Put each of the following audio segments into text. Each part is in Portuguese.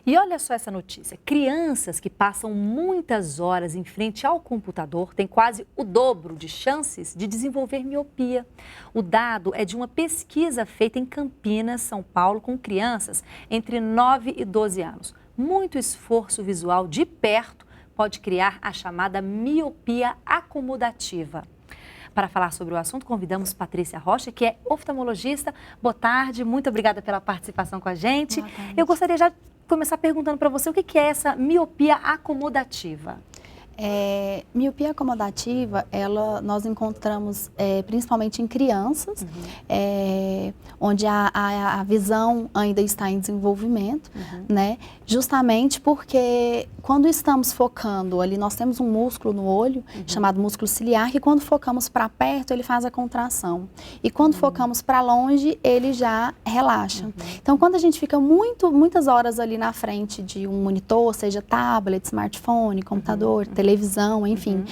E olha só essa notícia, crianças que passam muitas horas em frente ao computador têm quase o dobro de chances de desenvolver miopia. O dado é de uma pesquisa feita em Campinas, São Paulo, com crianças entre 9 e 12 anos. Muito esforço visual de perto pode criar a chamada miopia acomodativa. Para falar sobre o assunto, convidamos Patrícia Rocha, que é oftalmologista. Boa tarde, muito obrigada pela participação com a gente. Boa tarde. Eu gostaria já de começar perguntando para você o que é essa miopia acomodativa. Miopia acomodativa, nós encontramos principalmente em crianças, onde a visão ainda está em desenvolvimento, né? Justamente porque quando estamos focando ali, nós temos um músculo no olho, chamado músculo ciliar, que quando focamos para perto, ele faz a contração. E quando focamos para longe, ele já relaxa. Então, quando a gente fica muitas horas ali na frente de um monitor, seja tablet, smartphone, computador, televisão, enfim,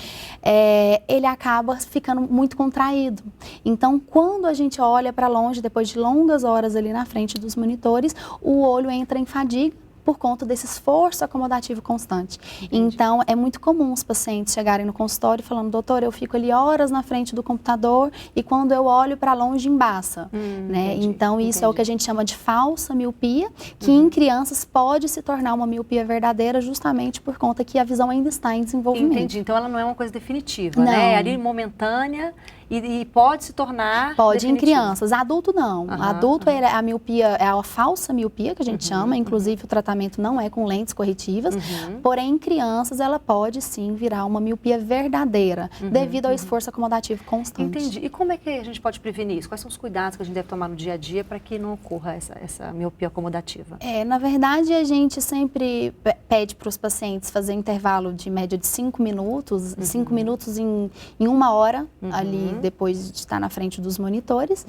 ele acaba ficando muito contraído. Então, quando a gente olha para longe, depois de longas horas ali na frente dos monitores, o olho entra em fadiga por conta desse esforço acomodativo constante. Entendi. Então, é muito comum os pacientes chegarem no consultório falando, doutor, eu fico ali horas na frente do computador e quando eu olho para longe embaça, né? Entendi, então, isso é o que a gente chama de falsa miopia, que em crianças pode se tornar uma miopia verdadeira justamente por conta que a visão ainda está em desenvolvimento. Entendi, então ela não é uma coisa definitiva, não. né? É ali momentânea e pode se tornar Pode definitiva. Em crianças, adulto não. Adulto, a miopia é a falsa miopia que a gente chama, inclusive o tratamento não é com lentes corretivas, porém em crianças ela pode sim virar uma miopia verdadeira, devido ao esforço acomodativo constante. Entendi. E como é que a gente pode prevenir isso? Quais são os cuidados que a gente deve tomar no dia a dia para que não ocorra essa miopia acomodativa? Na verdade, a gente sempre pede para os pacientes fazer intervalo de média de 5 minutos, 5 minutos em 1 hora, ali depois de estar na frente dos monitores.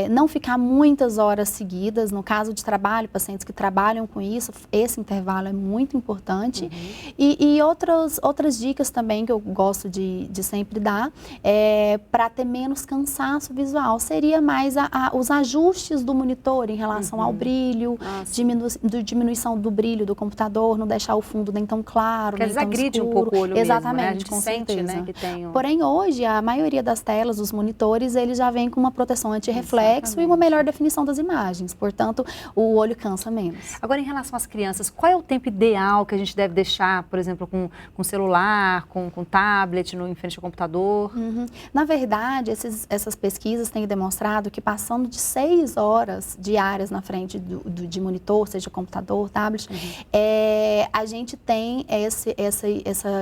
Não ficar muitas horas seguidas, no caso de trabalho, pacientes que trabalham com isso, esse intervalo é muito importante. E outras dicas também que eu gosto de sempre dar, para ter menos cansaço visual, seria mais os ajustes do monitor em relação ao brilho, diminuição do brilho do computador, não deixar o fundo nem tão claro, nem tão escuro. Agride um pouco o olho Exatamente, mesmo, né? A gente com sente, certeza. Né, que tem Porém, hoje, a maioria das telas, dos monitores, eles já vêm com uma proteção anti-reflexo e uma melhor definição das imagens. Portanto, o olho cansa menos. Agora, em relação às crianças, qual é o tempo ideal que a gente deve deixar, por exemplo, com celular, com tablet, em frente ao computador? Na verdade, essas pesquisas têm demonstrado que passando de 6 horas diárias na frente de monitor, seja computador, tablet, a gente tem esse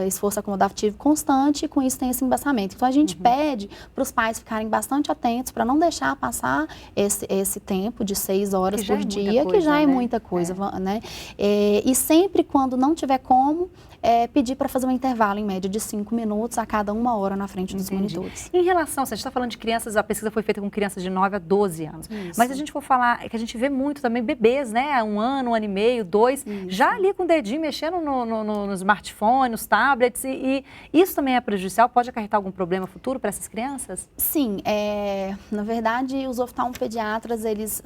esforço acomodativo constante e com isso tem esse embaçamento. Então, a gente pede para os pais ficarem bastante atentos para não deixar passar esse tempo de 6 horas por dia, que já é muita coisa, né? E sempre quando não tiver como, pedir para fazer um intervalo em média de 5 minutos a cada 1 hora na frente dos monitores. Em relação, se a gente está falando de crianças, a pesquisa foi feita com crianças de 9 a 12 anos. Isso. Mas se a gente for falar, que a gente vê muito também bebês, né? 1 ano, 1 ano e meio, 2, já ali com o dedinho mexendo no smartphone, nos tablets. E isso também é prejudicial? Pode acarretar algum problema futuro para essas crianças? Sim, na verdade, os oftalmopediatras, eles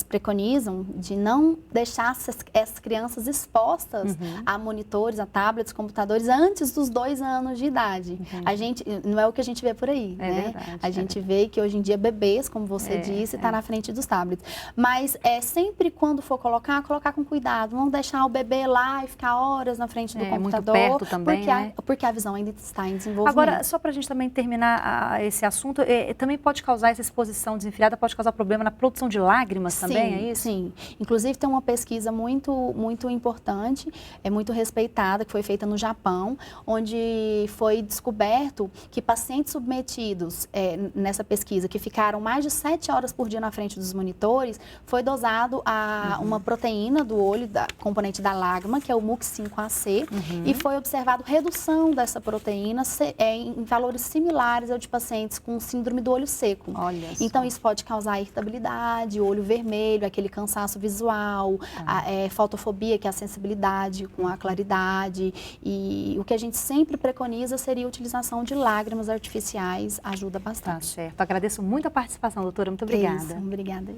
preconizam de não deixar essas crianças expostas a monitores, a tablets, computadores antes dos 2 anos de idade. A gente, não é o que a gente vê por aí, né? Verdade, a gente vê que hoje em dia bebês, como você disse, está na frente dos tablets. Mas sempre quando for colocar com cuidado. Não deixar o bebê lá e ficar horas na frente do computador. Muito perto também, porque a visão ainda está em desenvolvimento. Agora, só para a gente também terminar esse assunto, também pode causar essa exposição desenfreada, pode causar problema na produção de lágrimas também, é isso? Sim. Inclusive, tem uma pesquisa muito importante, muito respeitada, que foi feita no Japão, onde foi descoberto que pacientes submetidos nessa pesquisa, que ficaram mais de 7 horas por dia na frente dos monitores, foi dosado a uma proteína do olho, componente da lágrima, que é o MUC5AC, e foi observado redução dessa proteína em valores similares ao de pacientes com síndrome do olho seco. Olha só. Então, isso pode causar irritabilidade, olho vermelho, aquele cansaço visual, fotofobia, que é a sensibilidade com a claridade. E o que a gente sempre preconiza seria a utilização de lágrimas artificiais, ajuda bastante. Tá certo. Agradeço muito a participação, doutora. Muito obrigada. Obrigada.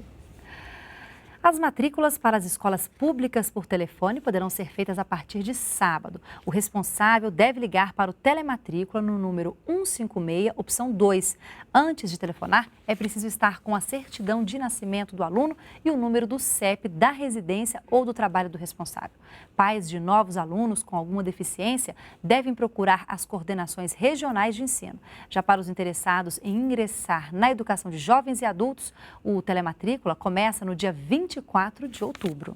As matrículas para as escolas públicas por telefone poderão ser feitas a partir de sábado. O responsável deve ligar para o telematrícula no número 156, opção 2. Antes de telefonar, é preciso estar com a certidão de nascimento do aluno e o número do CEP da residência ou do trabalho do responsável. Pais de novos alunos com alguma deficiência devem procurar as coordenações regionais de ensino. Já para os interessados em ingressar na educação de jovens e adultos, o telematrícula começa no dia 24 de outubro.